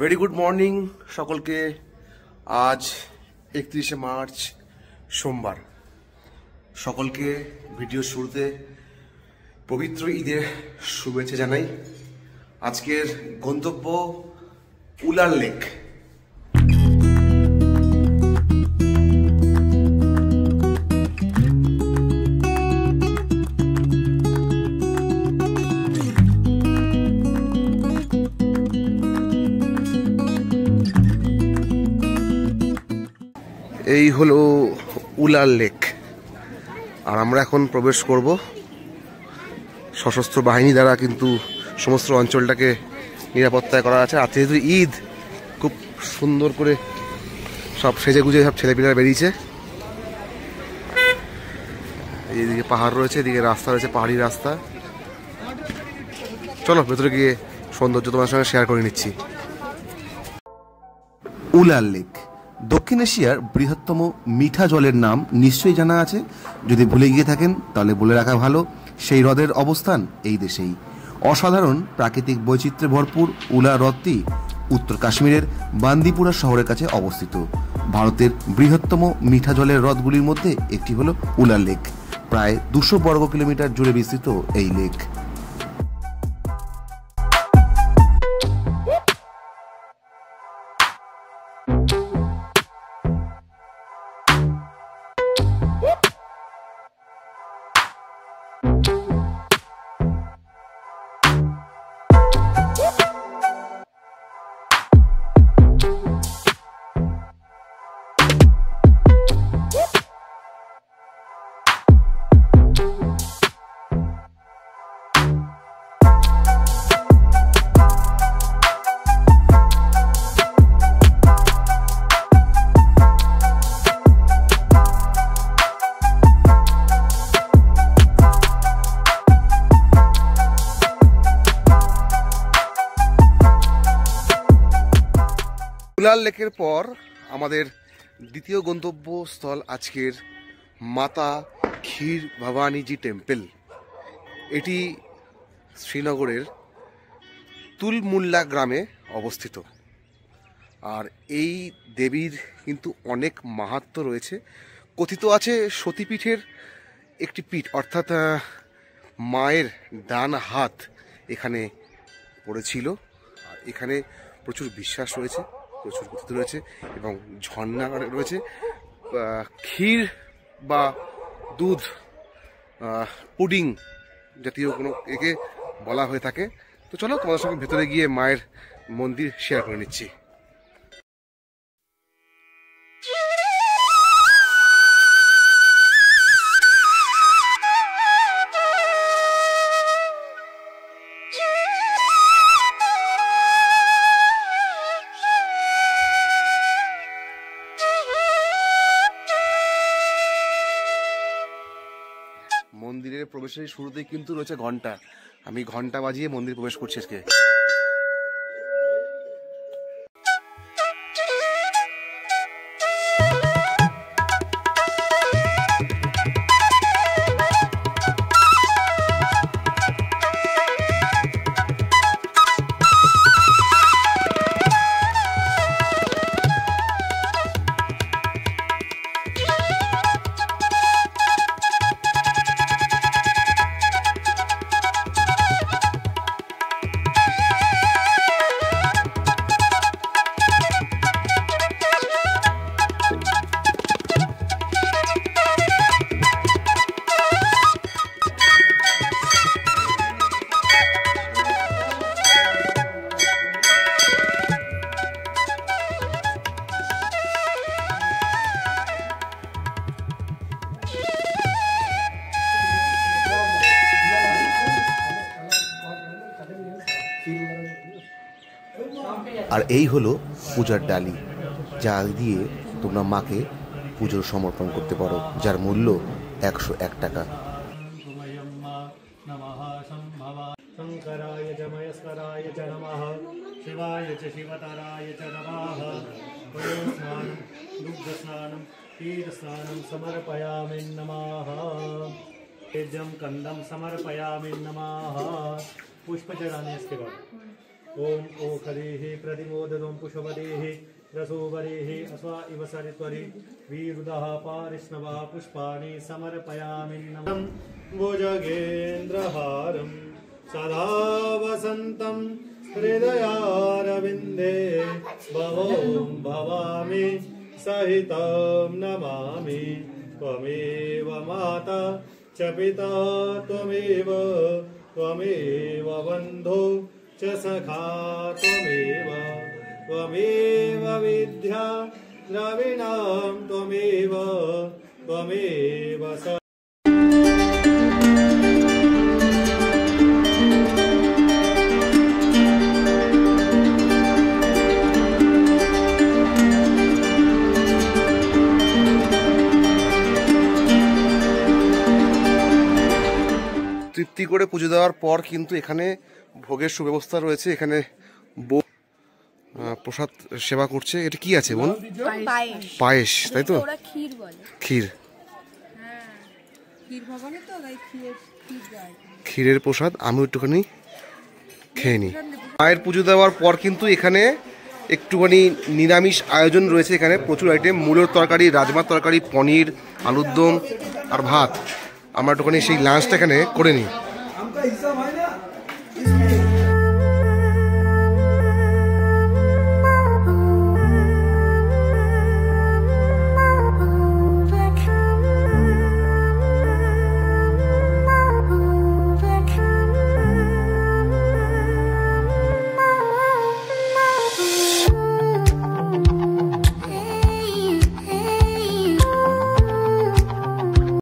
Very good morning সকলকে। আজ 31শে March সোমবার। সকলকে ভিডিও শুরুতে পবিত্র ঈদের শুভেচ্ছা জানাই। আজকের গন্তব্য উলার লেক। এই হলো উলার লেক, আর আমরা এখন প্রবেশ করব। সশস্ত্র বাহিনী দ্বারা কিন্তু সমস্ত অঞ্চলটাকে নিরাপত্তায় করা আছে। আর যেহেতু ঈদ, খুব সুন্দর করে সব সেজে গুজে সব ছেলেপিলেরা বেরিয়েছে। এইদিকে পাহাড় রয়েছে, এদিকে রাস্তা রয়েছে, পাহাড়ি রাস্তা। চলো ভেতরে গিয়ে সৌন্দর্য তোমার সঙ্গে শেয়ার করে নিচ্ছি। উলার লেক দক্ষিণ এশিয়ার বৃহত্তম মিঠা জলের নাম নিশ্চয়ই জানা আছে। যদি ভুলে গিয়ে থাকেন তাহলে বলে রাখা ভালো, সেই হ্রদের অবস্থান এই দেশেই। অসাধারণ প্রাকৃতিক বৈচিত্র্যে ভরপুর উলা হ্রদটি উত্তর কাশ্মীরের বান্দিপুরা শহরের কাছে অবস্থিত। ভারতের বৃহত্তম মিঠা জলের হ্রদগুলির মধ্যে একটি হল উলার লেক। প্রায় 200 বর্গ কিলোমিটার জুড়ে বিস্তৃত এই লেক। উলার লেকের পর আমাদের দ্বিতীয় গন্তব্যস্থল আজকের মাতা ক্ষীর ভবানীজি টেম্পল। এটি শ্রীনগরের তুলমুল্লা গ্রামে অবস্থিত। আর এই দেবীর কিন্তু অনেক মাহাত্ম্য রয়েছে। কথিত আছে সতীপীঠের একটি পীঠ, অর্থাৎ মায়ের ডান হাত এখানে পড়েছিল। আর এখানে প্রচুর বিশ্বাস রয়েছে, প্রচুর কথিত রয়েছে এবং ঝর্ণা রয়েছে। ক্ষীর বা দুধ পুডিং জাতীয় কোনো একে বলা হয়ে থাকে। তো চলো তোমাদের সঙ্গে ভেতরে গিয়ে মায়ের মন্দির শেয়ার করে নিচ্ছি। মন্দিরের প্রবেশের শুরুতেই কিন্তু রয়েছে ঘন্টা। আমি ঘন্টা বাজিয়ে মন্দির প্রবেশ করছি আজকে। আর এই হলো পূজার ডালি, যা দিয়ে তোমরা মাকে পুজোর সমর্পণ করতে পারো, যার মূল্য 101 টাকা। कंदम समर्पयामि नमः। पुष्प चढ़ाने इसके बाद ओम ओखदेः प्रतिमोदनं पुष्पदेः रसोवरेः अस्वा इव सरित्वरि वीरुदः पारिष्णवः पुष्पाणि समर्पयामि नमः भुजगेन्द्रहारं सदा वसन्तं हृदयारविन्दे भवं भवामि सहितं नमामि त्वमेव माता च पिता त्वमेव बन्धो च सखा त्वमेव विद्या द्रविणां त्वमेव स তৃপ্তি করে পুজো দেওয়ার পর কিন্তু এখানে ভোগের সুব্যবস্থা রয়েছে। এখানে প্রসাদ সেবা করছে। এটা কি আছে বোন? পায়েস, তাই তো? ক্ষীর, ক্ষীরের প্রসাদ। আমি একটুখানি খেয়ে নিই। মায়ের পুজো দেওয়ার পর কিন্তু এখানে একটুখানি নিরামিষ আয়োজন রয়েছে। এখানে প্রচুর আইটেম, মূলোর তরকারি, রাজমার তরকারি, পনির, আলুর দম আর ভাত। আমরা একটুখানি সেই লাঞ্চটা এখানে করে নিই।